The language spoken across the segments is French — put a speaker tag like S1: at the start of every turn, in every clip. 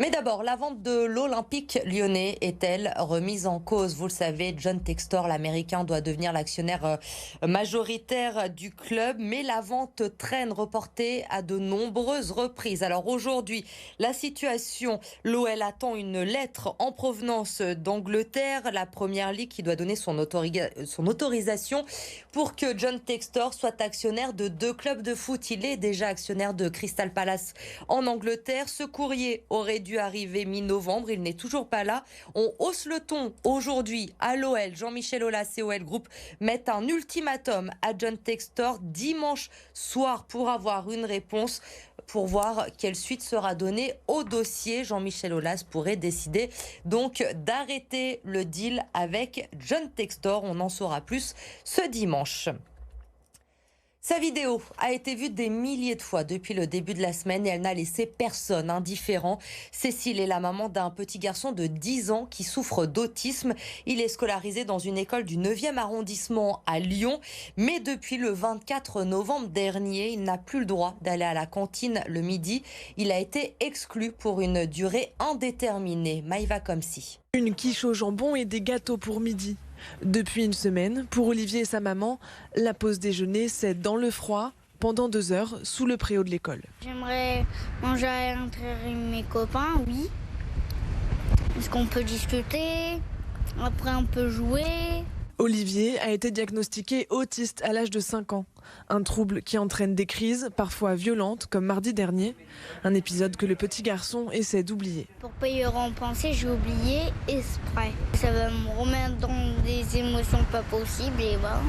S1: Mais d'abord, la vente de l'Olympique lyonnais est-elle remise en cause? Vous le savez, John Textor, l'Américain, doit devenir l'actionnaire majoritaire du club. Mais la vente traîne, reportée à de nombreuses reprises. Alors aujourd'hui, la situation, l'OL attend une lettre en provenance d'Angleterre, la Première Ligue qui doit donner son autorisation pour que John Textor soit actionnaire de 2 clubs de foot. Il est déjà actionnaire de Crystal Palace en Angleterre. Ce courrier aurait dû arriver mi-novembre, il n'est toujours pas là. On hausse le ton aujourd'hui à l'OL. Jean-Michel Aulas et OL Group mettent un ultimatum à John Textor dimanche soir pour avoir une réponse, pour voir quelle suite sera donnée au dossier. Jean-Michel Aulas pourrait décider donc d'arrêter le deal avec John Textor. On en saura plus ce dimanche. Sa vidéo a été vue des milliers de fois depuis le début de la semaine et elle n'a laissé personne indifférent. Cécile est la maman d'un petit garçon de 10 ans qui souffre d'autisme. Il est scolarisé dans une école du 9e arrondissement à Lyon. Mais depuis le 24 novembre dernier, il n'a plus le droit d'aller à la cantine le midi. Il a été exclu pour une durée indéterminée. Maïva Komsi.
S2: Une quiche au jambon et des gâteaux pour midi. Depuis une semaine, pour Olivier et sa maman, la pause déjeuner, c'est dans le froid, pendant 2 heures, sous le préau de l'école.
S3: J'aimerais manger à l'intérieur avec mes copains, oui. Est-ce qu'on peut discuter? Après, on peut jouer.
S2: Olivier a été diagnostiqué autiste à l'âge de 5 ans. Un trouble qui entraîne des crises, parfois violentes, comme mardi dernier. Un épisode que le petit garçon essaie d'oublier.
S3: Pour pas y repenser, j'ai oublié exprès. Ça va me remettre dans des émotions pas possibles et voilà.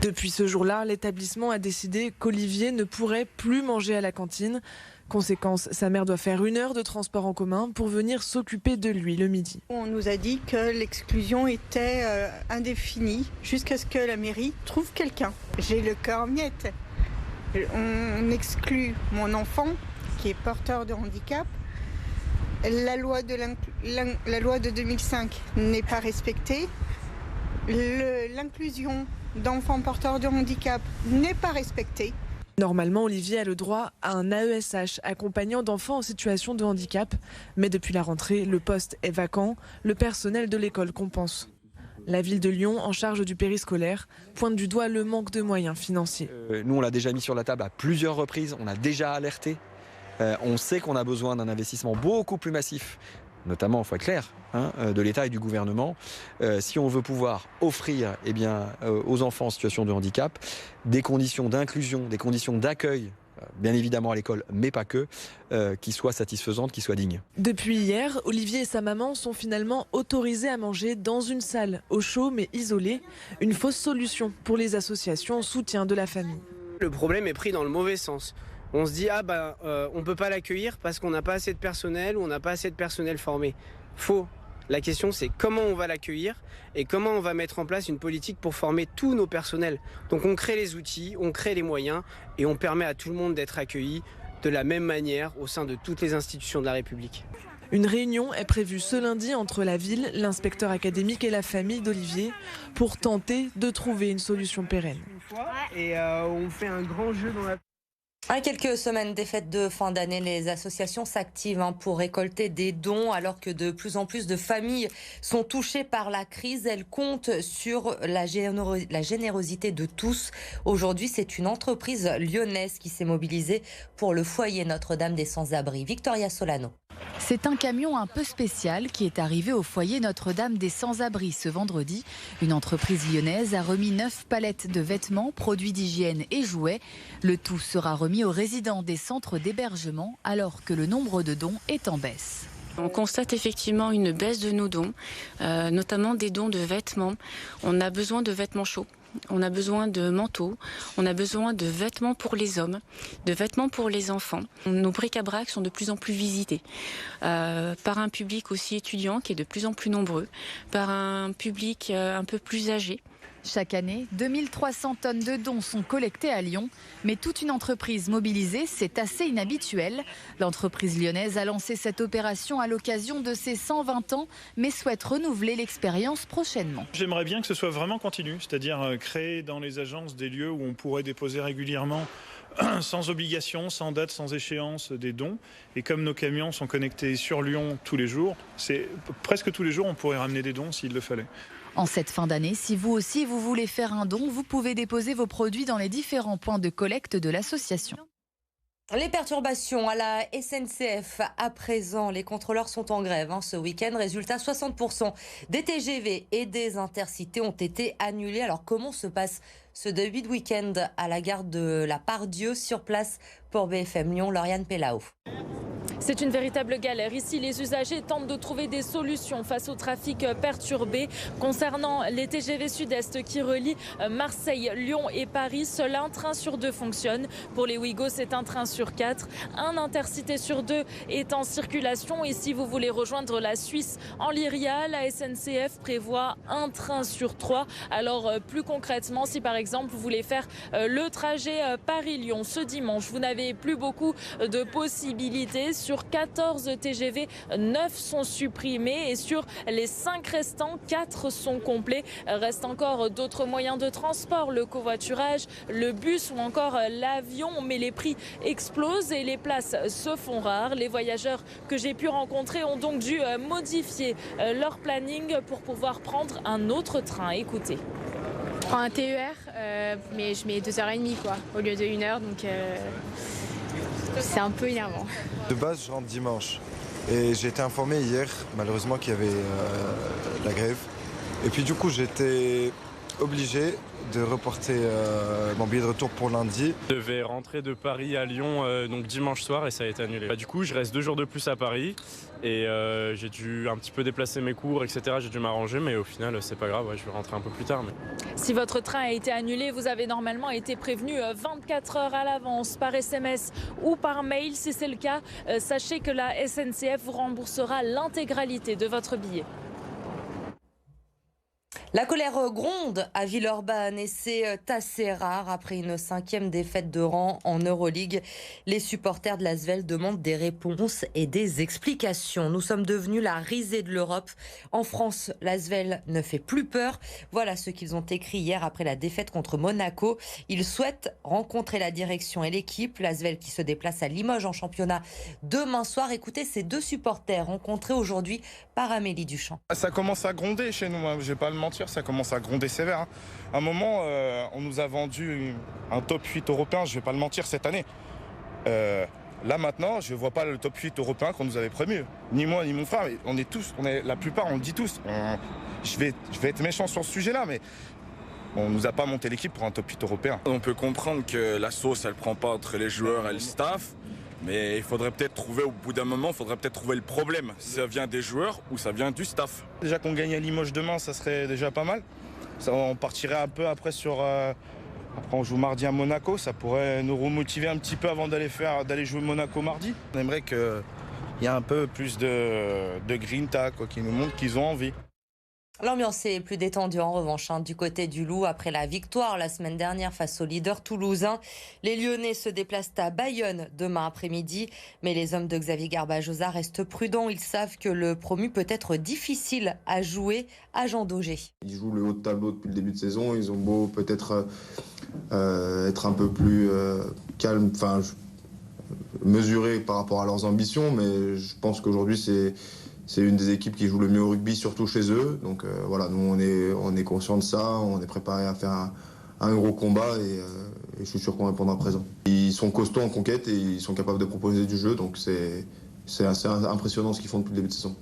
S2: Depuis ce jour-là, l'établissement a décidé qu'Olivier ne pourrait plus manger à la cantine. Conséquence, sa mère doit faire 1 heure de transport en commun pour venir s'occuper de lui le midi.
S4: On nous a dit que l'exclusion était indéfinie jusqu'à ce que la mairie trouve quelqu'un. J'ai le cœur en miettes. On exclut mon enfant qui est porteur de handicap. La loi de 2005 n'est pas respectée. L'inclusion d'enfants porteurs de handicap n'est pas respectée.
S2: Normalement, Olivier a le droit à un AESH, accompagnant d'enfants en situation de handicap. Mais depuis la rentrée, le poste est vacant. Le personnel de l'école compense. La ville de Lyon, en charge du périscolaire, pointe du doigt le manque de moyens financiers.
S5: Nous, on l'a déjà mis sur la table à plusieurs reprises. On a déjà alerté. On sait qu'on a besoin d'un investissement beaucoup plus massif, notamment, il faut être clair, de l'État et du gouvernement, si on veut pouvoir offrir aux enfants en situation de handicap des conditions d'inclusion, des conditions d'accueil, bien évidemment à l'école, mais pas que, qui soient satisfaisantes, qui soient dignes.
S2: Depuis hier, Olivier et sa maman sont finalement autorisés à manger dans une salle, au chaud mais isolée, une fausse solution pour les associations en soutien de la famille.
S6: Le problème est pris dans le mauvais sens. On se dit on peut pas l'accueillir parce qu'on n'a pas assez de personnel ou on n'a pas assez de personnel formé. Faux. La question c'est comment on va l'accueillir et comment on va mettre en place une politique pour former tous nos personnels. Donc on crée les outils, on crée les moyens et on permet à tout le monde d'être accueilli de la même manière au sein de toutes les institutions de la République.
S2: Une réunion est prévue ce lundi entre la ville, l'inspecteur académique et la famille d'Olivier pour tenter de trouver une solution pérenne.
S6: Et on fait un grand jeu dans la...
S1: À quelques semaines des fêtes de fin d'année, les associations s'activent pour récolter des dons alors que de plus en plus de familles sont touchées par la crise. Elles comptent sur la générosité de tous. Aujourd'hui, c'est une entreprise lyonnaise qui s'est mobilisée pour le foyer Notre-Dame des Sans-Abri. Victoria Solano.
S7: C'est un camion un peu spécial qui est arrivé au foyer Notre-Dame des Sans-Abri ce vendredi. Une entreprise lyonnaise a remis 9 palettes de vêtements, produits d'hygiène et jouets. Le tout sera remis aux résidents des centres d'hébergement alors que le nombre de dons est en baisse.
S8: On constate effectivement une baisse de nos dons, notamment des dons de vêtements. On a besoin de vêtements chauds. On a besoin de manteaux, on a besoin de vêtements pour les hommes, de vêtements pour les enfants. Nos bric-à-brac sont de plus en plus visités par un public aussi étudiant qui est de plus en plus nombreux, par un public un peu plus âgé.
S7: Chaque année, 2300 tonnes de dons sont collectées à Lyon. Mais toute une entreprise mobilisée, c'est assez inhabituel. L'entreprise lyonnaise a lancé cette opération à l'occasion de ses 120 ans, mais souhaite renouveler l'expérience prochainement.
S9: J'aimerais bien que ce soit vraiment continu, c'est-à-dire créer dans les agences des lieux où on pourrait déposer régulièrement sans obligation, sans date, sans échéance des dons. Et comme nos camions sont connectés sur Lyon tous les jours, presque tous les jours on pourrait ramener des dons s'il le fallait.
S7: En cette fin d'année, si vous aussi vous voulez faire un don, vous pouvez déposer vos produits dans les différents points de collecte de l'association.
S1: Les perturbations à la SNCF à présent, les contrôleurs sont en grève ce week-end. Résultat, 60% des TGV et des intercités ont été annulés. Alors comment se passe ce début de week-end à la gare de la Part-Dieu? Sur place pour BFM Lyon, Lauriane Pellao.
S10: C'est une véritable galère. Ici, les usagers tentent de trouver des solutions face au trafic perturbé. Concernant les TGV Sud-Est qui relient Marseille, Lyon et Paris, seul un train sur 2 fonctionne. Pour les Ouigo, c'est un train sur 4. Un intercité sur 2 est en circulation. Et si vous voulez rejoindre la Suisse en Lyria, la SNCF prévoit un train sur 3. Alors, plus concrètement, si par exemple vous voulez faire le trajet Paris-Lyon ce dimanche, vous n'avez plus beaucoup de possibilités. Sur 14 TGV, 9 sont supprimés et sur les 5 restants, 4 sont complets. Reste encore d'autres moyens de transport, le covoiturage, le bus ou encore l'avion. Mais les prix explosent et les places se font rares. Les voyageurs que j'ai pu rencontrer ont donc dû modifier leur planning pour pouvoir prendre un autre train. Écoutez.
S11: Je prends un TER, mais je mets 2h30 au lieu de 1h. Donc c'est un peu énervant.
S12: De base, je rentre dimanche. Et j'ai été informé hier, malheureusement, qu'il y avait la grève. Et puis du coup, j'étais obligé de reporter mon billet de retour pour lundi.
S13: Je devais rentrer de Paris à Lyon donc dimanche soir et ça a été annulé. Du coup, je reste 2 jours de plus à Paris et j'ai dû un petit peu déplacer mes cours, etc. J'ai dû m'arranger, mais au final, c'est pas grave, je vais rentrer un peu plus tard.
S10: Si votre train a été annulé, vous avez normalement été prévenu 24 heures à l'avance par SMS ou par mail. Si c'est le cas, sachez que la SNCF vous remboursera l'intégralité de votre billet.
S1: La colère gronde à Villeurbanne et c'est assez rare. Après une 5e défaite de rang en Euroleague, les supporters de l'Asvel demandent des réponses et des explications. Nous sommes devenus la risée de l'Europe. En France, l'Asvel ne fait plus peur. Voilà ce qu'ils ont écrit hier après la défaite contre Monaco. Ils souhaitent rencontrer la direction et l'équipe. L'Asvel qui se déplace à Limoges en championnat demain soir. Écoutez ces 2 supporters rencontrés aujourd'hui par Amélie Duchamp.
S14: Ça commence à gronder chez nous, je vais pas le mentir. Ça commence à gronder sévère. À un moment, on nous a vendu un top 8 européen, je vais pas le mentir, cette année. Là maintenant, je vois pas le top 8 européen qu'on nous avait promis. Ni moi, ni mon frère. La plupart, on le dit tous. Je vais être méchant sur ce sujet-là, mais on nous a pas monté l'équipe pour un top 8 européen.
S15: On peut comprendre que la sauce, elle prend pas entre les joueurs et le staff. Mais il faudrait peut-être trouver, au bout d'un moment, le problème. Si ça vient des joueurs ou ça vient du staff.
S14: Déjà qu'on gagne à Limoges demain, ça serait déjà pas mal. On partirait un peu après sur... Après on joue mardi à Monaco, ça pourrait nous remotiver un petit peu avant d'aller jouer Monaco mardi. On aimerait qu'il y ait un peu plus de grinta, qui nous montre qu'ils ont envie.
S1: L'ambiance est plus détendue en revanche du côté du Loup après la victoire la semaine dernière face au leader toulousain. Les Lyonnais se déplacent à Bayonne demain après-midi, mais les hommes de Xavier Garbajosa restent prudents. Ils savent que le promu peut être difficile à jouer à Jean Daugé.
S16: Ils jouent le haut de tableau depuis le début de saison. Ils ont beau peut-être être un peu plus calmes, mesurés par rapport à leurs ambitions, mais je pense qu'aujourd'hui c'est une des équipes qui joue le mieux au rugby, surtout chez eux. Donc voilà, nous on est conscients de ça, on est préparé à faire un gros combat et je suis sûr qu'on répondra présent. Ils sont costauds en conquête et ils sont capables de proposer du jeu, donc c'est assez impressionnant ce qu'ils font depuis le début de saison.